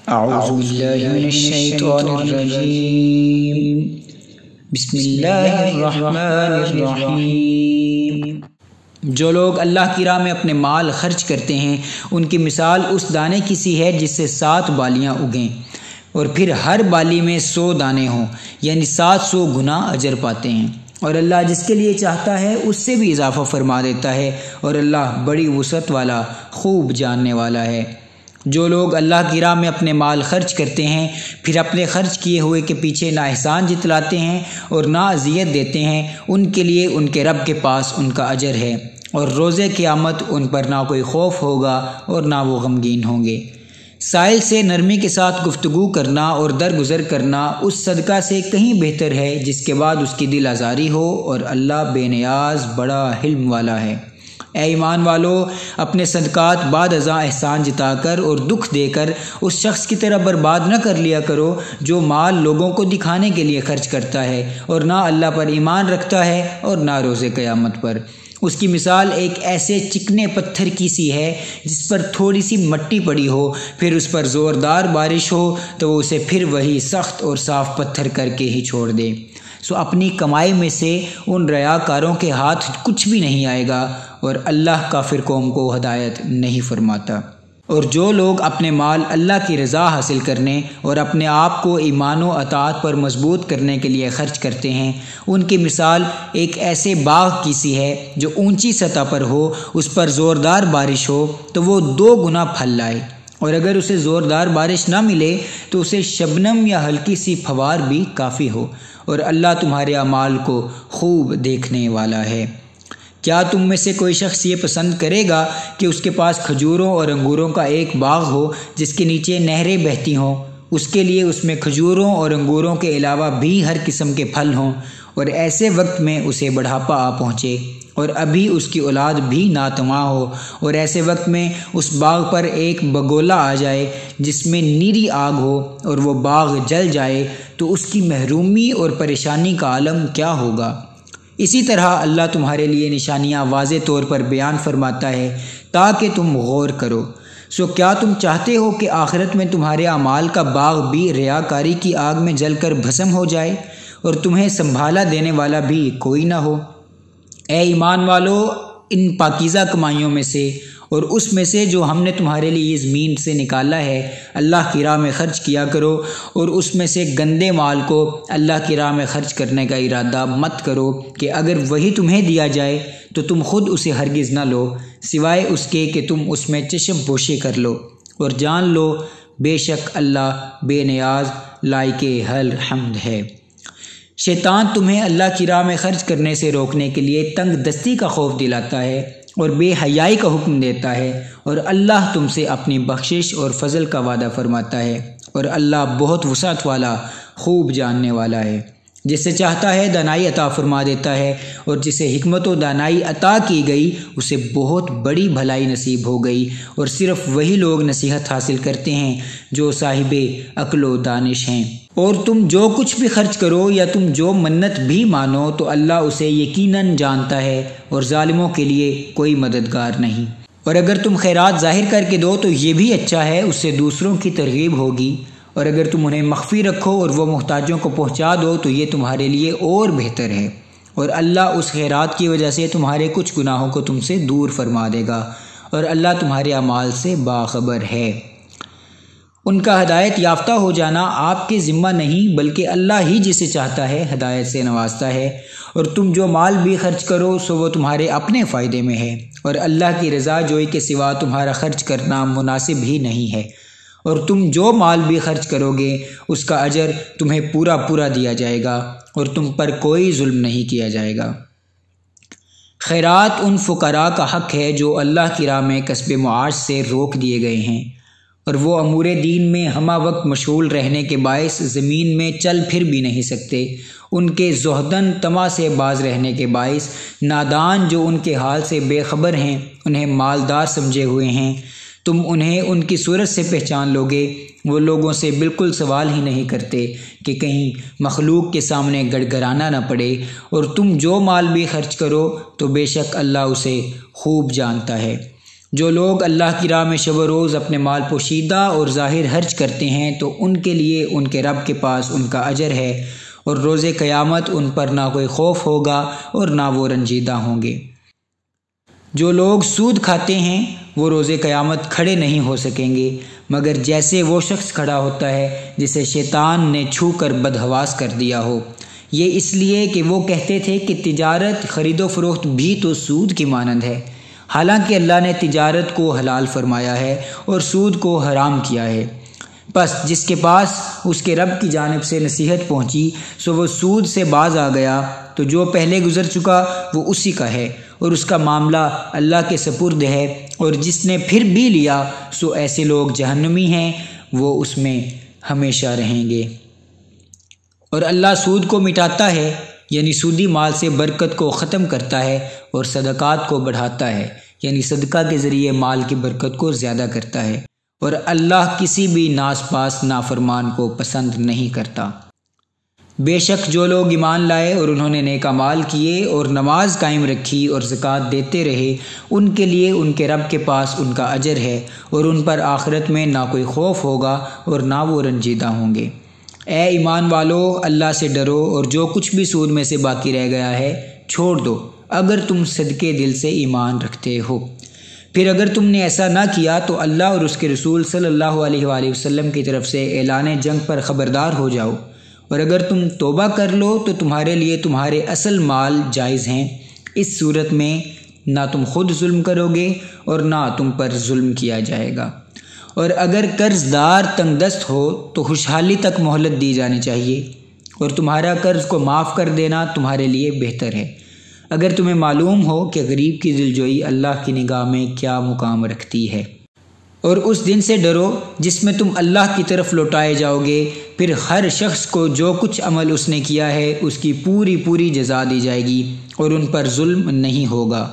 اعوذ باللہ من الشیطان الرجیم بسم اللہ الرحمن الرحیم۔ جو لوگ اللہ کی راہ میں اپنے مال خرچ کرتے ہیں ان کی مثال اس دانے کی سی ہے جس سے 7 بالیاں اگیں اور پھر ہر بالی میں 100 دانے ہوں، یعنی 700 گنا اجر پاتے ہیں، اور اللہ جس کے لیے چاہتا ہے اس سے بھی اضافہ فرما دیتا ہے، اور اللہ بڑی وسعت والا خوب جاننے والا ہے۔ جو لوگ اللہ کی راہ میں اپنے مال خرچ کرتے ہیں پھر اپنے خرچ کیے ہوئے کے پیچھے نہ احسان جتلاتے ہیں اور نہ اذیت دیتے ہیں، ان کے لیے ان کے رب کے پاس ان کا اجر ہے، اور روز قیامت ان پر نہ کوئی خوف ہوگا اور نہ وہ غمگین ہوں گے۔ سائل سے نرمی کے ساتھ گفتگو کرنا اور درگزر کرنا اس صدقہ سے کہیں بہتر ہے جس کے بعد اس کی دل آزاری ہو، اور اللہ بے نیاز بڑا حلم والا ہے۔ اے ایمان والو، اپنے صدقات بعد ازاں احسان جتا کر اور دکھ دے کر اس شخص کی طرح برباد نہ کر لیا کرو جو مال لوگوں کو دکھانے کے لیے خرچ کرتا ہے اور نہ اللہ پر ایمان رکھتا ہے اور نہ روز قیامت پر۔ اس کی مثال ایک ایسے چکنے پتھر کی سی ہے جس پر تھوڑی سی مٹی پڑی ہو، پھر اس پر زوردار بارش ہو تو وہ اسے پھر وہی سخت اور صاف پتھر کر کے ہی چھوڑ دے۔ سو اپنی کمائی میں سے ان ریاکاروں کے ہاتھ کچھ بھی نہیں آئے گا، اور اللہ کافر قوم کو ہدایت نہیں فرماتا۔ اور جو لوگ اپنے مال اللہ کی رضا حاصل کرنے اور اپنے آپ کو ایمان و اطاعت پر مضبوط کرنے کے لیے خرچ کرتے ہیں، ان کی مثال ایک ایسے باغ کی سی ہے جو اونچی سطح پر ہو، اس پر زوردار بارش ہو تو وہ 2 گنا پھل لائے، اور اگر اسے زوردار بارش نہ ملے تو اسے شبنم یا ہلکی سی پھوار بھی کافی ہو، اور اللہ تمہارے اعمال کو خوب دیکھنے والا ہے۔ کیا تم میں سے کوئی شخص یہ پسند کرے گا کہ اس کے پاس کھجوروں اور انگوروں کا ایک باغ ہو جس کے نیچے نہریں بہتی ہوں، اس کے لیے اس میں کھجوروں اور انگوروں کے علاوہ بھی ہر قسم کے پھل ہوں، اور ایسے وقت میں اسے بڑھاپا آ پہنچے اور ابھی اس کی اولاد بھی ناتواں ہو، اور ایسے وقت میں اس باغ پر ایک بگولا آ جائے جس میں نیری آگ ہو اور وہ باغ جل جائے، تو اس کی محرومی اور پریشانی کا عالم کیا ہوگا۔ اسی طرح اللہ تمہارے لیے نشانیاں واضح طور پر بیان فرماتا ہے تاکہ تم غور کرو۔ سو کیا تم چاہتے ہو کہ آخرت میں تمہارے اعمال کا باغ بھی ریاکاری کی آگ میں جل کر بھسم ہو جائے اور تمہیں سنبھالا دینے والا بھی کوئی نہ ہو؟ اے ایمان والو، ان پاکیزہ کمائیوں میں سے اور اس میں سے جو ہم نے تمہارے لیے زمین سے نکالا ہے اللہ کی راہ میں خرچ کیا کرو، اور اس میں سے گندے مال کو اللہ کی راہ میں خرچ کرنے کا ارادہ مت کرو کہ اگر وہی تمہیں دیا جائے تو تم خود اسے ہرگز نہ لو، سوائے اس کے کہ تم اس میں چشم پوشی کر لو، اور جان لو بے شک اللہ بے نیاز لائق حمد ہے۔ شیطان تمہیں اللہ کی راہ میں خرچ کرنے سے روکنے کے لیے تنگ دستی کا خوف دلاتا ہے اور بے حیائی کا حکم دیتا ہے، اور اللہ تم سے اپنی بخشش اور فضل کا وعدہ فرماتا ہے، اور اللہ بہت وسعت والا خوب جاننے والا ہے۔ جسے چاہتا ہے دانائی عطا فرما دیتا ہے، اور جسے حکمت و دانائی عطا کی گئی اسے بہت بڑی بھلائی نصیب ہو گئی، اور صرف وہی لوگ نصیحت حاصل کرتے ہیں جو صاحب عقل و دانش ہیں۔ اور تم جو کچھ بھی خرچ کرو یا تم جو منت بھی مانو تو اللہ اسے یقیناً جانتا ہے، اور ظالموں کے لیے کوئی مددگار نہیں۔ اور اگر تم خیرات ظاہر کر کے دو تو یہ بھی اچھا ہے، اس سے دوسروں کی ترغیب ہوگی، اور اگر تم انہیں مخفی رکھو اور وہ محتاجوں کو پہنچا دو تو یہ تمہارے لیے اور بہتر ہے، اور اللہ اس خیرات کی وجہ سے تمہارے کچھ گناہوں کو تم سے دور فرما دے گا، اور اللہ تمہارے اعمال سے باخبر ہے۔ ان کا ہدایت یافتہ ہو جانا آپ کے ذمہ نہیں بلکہ اللہ ہی جسے چاہتا ہے ہدایت سے نوازتا ہے، اور تم جو مال بھی خرچ کرو سو وہ تمہارے اپنے فائدے میں ہے، اور اللہ کی رضا جوئی کے سوا تمہارا خرچ کرنا مناسب ہی نہیں ہے، اور تم جو مال بھی خرچ کرو گے اس کا اجر تمہیں پورا پورا دیا جائے گا، اور تم پر کوئی ظلم نہیں کیا جائے گا۔ خیرات ان فقراء کا حق ہے جو اللہ کی راہ میں کسب معاش سے روک دیے گئے ہیں، اور وہ امور دین میں ہمہ وقت مشغول رہنے کے باعث زمین میں چل پھر بھی نہیں سکتے، ان کے زہدن طمع سے باز رہنے کے باعث نادان جو ان کے حال سے بے خبر ہیں انہیں مالدار سمجھے ہوئے ہیں۔ تم انہیں ان کی صورت سے پہچان لوگے، وہ لوگوں سے بالکل سوال ہی نہیں کرتے کہ کہیں مخلوق کے سامنے گڑ گڑانا نہ پڑے، اور تم جو مال بھی خرچ کرو تو بے شک اللہ اسے خوب جانتا ہے۔ جو لوگ اللہ کی راہ میں شب و روز اپنے مال پوشیدہ اور ظاہر خرچ کرتے ہیں تو ان کے لیے ان کے رب کے پاس ان کا اجر ہے، اور روز قیامت ان پر نہ کوئی خوف ہوگا اور نہ وہ رنجیدہ ہوں گے۔ جو لوگ سود کھاتے ہیں وہ روز قیامت کھڑے نہیں ہو سکیں گے مگر جیسے وہ شخص کھڑا ہوتا ہے جسے شیطان نے چھو کر بدحواس کر دیا ہو۔ یہ اس لیے کہ وہ کہتے تھے کہ تجارت، خرید و فروخت بھی تو سود کی مانند ہے، حالانکہ اللہ نے تجارت کو حلال فرمایا ہے اور سود کو حرام کیا ہے۔ بس جس کے پاس اس کے رب کی جانب سے نصیحت پہنچی سو وہ سود سے باز آ گیا، تو جو پہلے گزر چکا وہ اسی کا ہے اور اس کا معاملہ اللہ کے سپرد ہے، اور جس نے پھر بھی لیا سو ایسے لوگ جہنمی ہیں، وہ اس میں ہمیشہ رہیں گے۔ اور اللہ سود کو مٹاتا ہے، یعنی سودی مال سے برکت کو ختم کرتا ہے، اور صدقات کو بڑھاتا ہے، یعنی صدقہ کے ذریعے مال کی برکت کو زیادہ کرتا ہے، اور اللہ کسی بھی ناس پاس نافرمان کو پسند نہیں کرتا۔ بے شک جو لوگ ایمان لائے اور انہوں نے نیک اعمال کیے اور نماز قائم رکھی اور زکوٰۃ دیتے رہے، ان کے لیے ان کے رب کے پاس ان کا اجر ہے، اور ان پر آخرت میں نہ کوئی خوف ہوگا اور نہ وہ رنجیدہ ہوں گے۔ اے ایمان والو، اللہ سے ڈرو اور جو کچھ بھی سود میں سے باقی رہ گیا ہے چھوڑ دو، اگر تم صدقے دل سے ایمان رکھتے ہو۔ پھر اگر تم نے ایسا نہ کیا تو اللہ اور اس کے رسول صلی اللہ علیہ وآلہ وسلم کی طرف سے اعلان جنگ پر خبردار ہو جاؤ، اور اگر تم توبہ کر لو تو تمہارے لیے تمہارے اصل مال جائز ہیں، اس صورت میں نہ تم خود ظلم کرو گے اور نہ تم پر ظلم کیا جائے گا۔ اور اگر قرض دار تنگ دست ہو تو خوشحالی تک مہلت دی جانی چاہیے، اور تمہارا قرض کو معاف کر دینا تمہارے لیے بہتر ہے، اگر تمہیں معلوم ہو کہ غریب کی دلجوئی اللہ کی نگاہ میں کیا مقام رکھتی ہے۔ اور اس دن سے ڈرو جس میں تم اللہ کی طرف لوٹائے جاؤ گے، پھر ہر شخص کو جو کچھ عمل اس نے کیا ہے اس کی پوری جزا دی جائے گی، اور ان پر ظلم نہیں ہوگا۔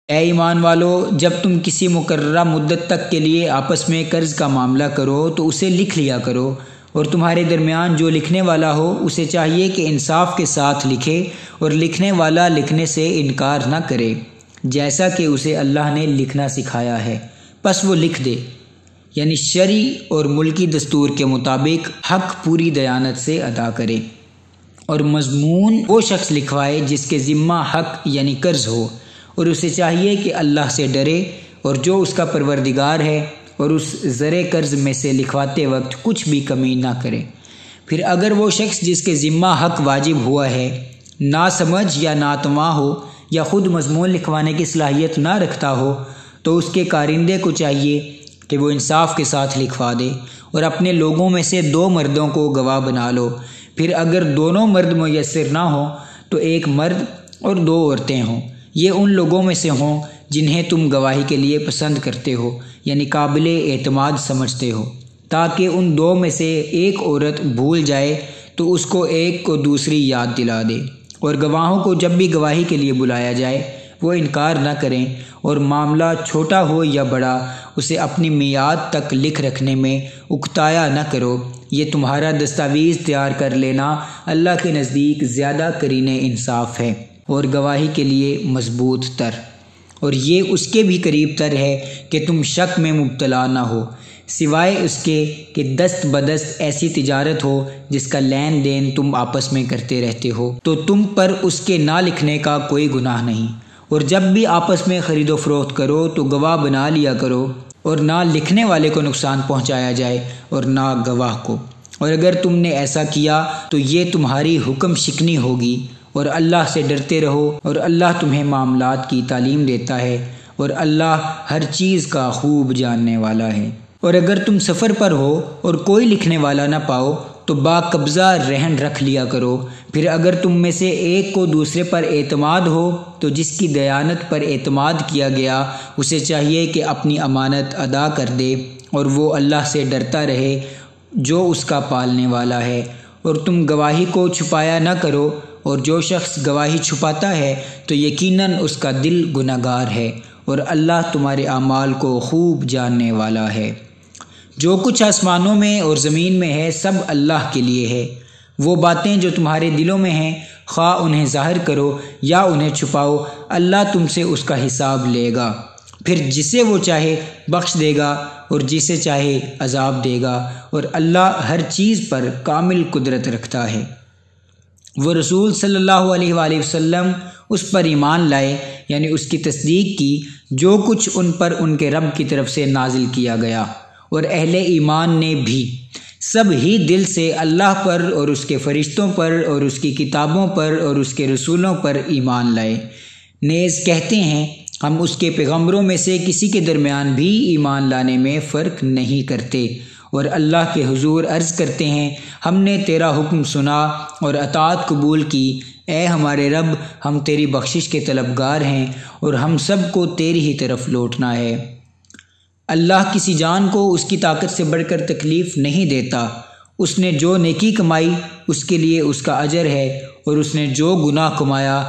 اے ایمان والو، جب تم کسی مقررہ مدت تک کے لیے آپس میں قرض کا معاملہ کرو تو اسے لکھ لیا کرو، اور تمہارے درمیان جو لکھنے والا ہو اسے چاہیے کہ انصاف کے ساتھ لکھے، اور لکھنے والا لکھنے سے انکار نہ کرے جیسا کہ اسے اللہ نے لکھنا سکھایا ہے، پس وہ لکھ دے، یعنی شرعی اور ملکی دستور کے مطابق حق پوری دیانت سے ادا کرے۔ اور مضمون وہ شخص لکھوائے جس کے ذمہ حق یعنی قرض ہو، اور اسے چاہیے کہ اللہ سے ڈرے اور جو اس کا پروردگار ہے، اور اس زر قرض میں سے لکھواتے وقت کچھ بھی کمی نہ کرے۔ پھر اگر وہ شخص جس کے ذمہ حق واجب ہوا ہے ناسمجھ یا ناتواں ہو یا خود مضمون لکھوانے کی صلاحیت نہ رکھتا ہو تو اس کے کارندے کو چاہیے کہ وہ انصاف کے ساتھ لکھوا دے، اور اپنے لوگوں میں سے 2 مردوں کو گواہ بنا لو۔ پھر اگر دونوں مرد میسر نہ ہوں تو 1 مرد اور 2 عورتیں ہوں، یہ ان لوگوں میں سے ہوں جنہیں تم گواہی کے لیے پسند کرتے ہو، یعنی قابل اعتماد سمجھتے ہو، تاکہ ان 2 میں سے 1 عورت بھول جائے تو اس کو ایک کو دوسری یاد دلا دے، اور گواہوں کو جب بھی گواہی کے لیے بلایا جائے وہ انکار نہ کریں، اور معاملہ چھوٹا ہو یا بڑا اسے اپنی میعاد تک لکھ رکھنے میں اکتایا نہ کرو۔ یہ تمہارا دستاویز تیار کر لینا اللہ کے نزدیک زیادہ قرین انصاف ہے اور گواہی کے لیے مضبوط تر، اور یہ اس کے بھی قریب تر ہے کہ تم شک میں مبتلا نہ ہو، سوائے اس کے کہ دست بدست ایسی تجارت ہو جس کا لین دین تم آپس میں کرتے رہتے ہو، تو تم پر اس کے نہ لکھنے کا کوئی گناہ نہیں۔ اور جب بھی آپس میں خرید و فروخت کرو تو گواہ بنا لیا کرو، اور نہ لکھنے والے کو نقصان پہنچایا جائے اور نہ گواہ کو، اور اگر تم نے ایسا کیا تو یہ تمہاری حکم شکنی ہوگی۔ اور اللہ سے ڈرتے رہو، اور اللہ تمہیں معاملات کی تعلیم دیتا ہے، اور اللہ ہر چیز کا خوب جاننے والا ہے۔ اور اگر تم سفر پر ہو اور کوئی لکھنے والا نہ پاؤ تو با قبضہ رہن رکھ لیا کرو۔ پھر اگر تم میں سے ایک کو دوسرے پر اعتماد ہو تو جس کی دیانت پر اعتماد کیا گیا اسے چاہیے کہ اپنی امانت ادا کر دے، اور وہ اللہ سے ڈرتا رہے جو اس کا پالنے والا ہے۔ اور تم گواہی کو چھپایا نہ کرو، اور جو شخص گواہی چھپاتا ہے تو یقیناً اس کا دل گنہگار ہے، اور اللہ تمہارے اعمال کو خوب جاننے والا ہے۔ جو کچھ آسمانوں میں اور زمین میں ہے سب اللہ کے لیے ہے۔ وہ باتیں جو تمہارے دلوں میں ہیں خواہ انہیں ظاہر کرو یا انہیں چھپاؤ، اللہ تم سے اس کا حساب لے گا۔ پھر جسے وہ چاہے بخش دے گا اور جسے چاہے عذاب دے گا، اور اللہ ہر چیز پر کامل قدرت رکھتا ہے۔ وہ رسول صلی اللہ علیہ وآلہ وسلم اس پر ایمان لائے، یعنی اس کی تصدیق کی جو کچھ ان پر ان کے رب کی طرف سے نازل کیا گیا، اور اہل ایمان نے بھی سب ہی دل سے اللہ پر اور اس کے فرشتوں پر اور اس کی کتابوں پر اور اس کے رسولوں پر ایمان لائے۔ نیز کہتے ہیں ہم اس کے پیغمبروں میں سے کسی کے درمیان بھی ایمان لانے میں فرق نہیں کرتے، اور اللہ کے حضور عرض کرتے ہیں ہم نے تیرا حکم سنا اور اطاعت قبول کی، اے ہمارے رب ہم تیری بخشش کے طلبگار ہیں اور ہم سب کو تیری ہی طرف لوٹنا ہے۔ اللہ کسی جان کو اس کی طاقت سے بڑھ کر تکلیف نہیں دیتا، اس نے جو نیکی کمائی اس کے لیے اس کا اجر ہے، اور اس نے جو گناہ کمایا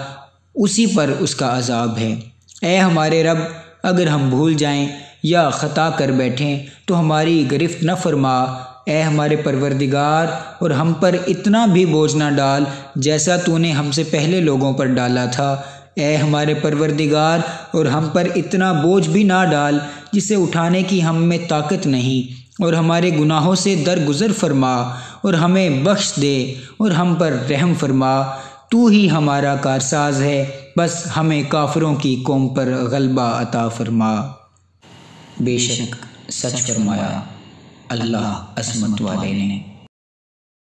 اسی پر اس کا عذاب ہے۔ اے ہمارے رب اگر ہم بھول جائیں یا خطا کر بیٹھیں تو ہماری گرفت نہ فرما، اے ہمارے پروردگار، اور ہم پر اتنا بھی بوجھ نہ ڈال جیسا تو نے ہم سے پہلے لوگوں پر ڈالا تھا، اے ہمارے پروردگار، اور ہم پر اتنا بوجھ بھی نہ ڈال جسے اٹھانے کی ہم میں طاقت نہیں، اور ہمارے گناہوں سے درگزر فرما اور ہمیں بخش دے اور ہم پر رحم فرما، تو ہی ہمارا کارساز ہے، بس ہمیں کافروں کی قوم پر غلبہ عطا فرما۔ بے شک سچ فرمایا اللہ عصمت والے نے۔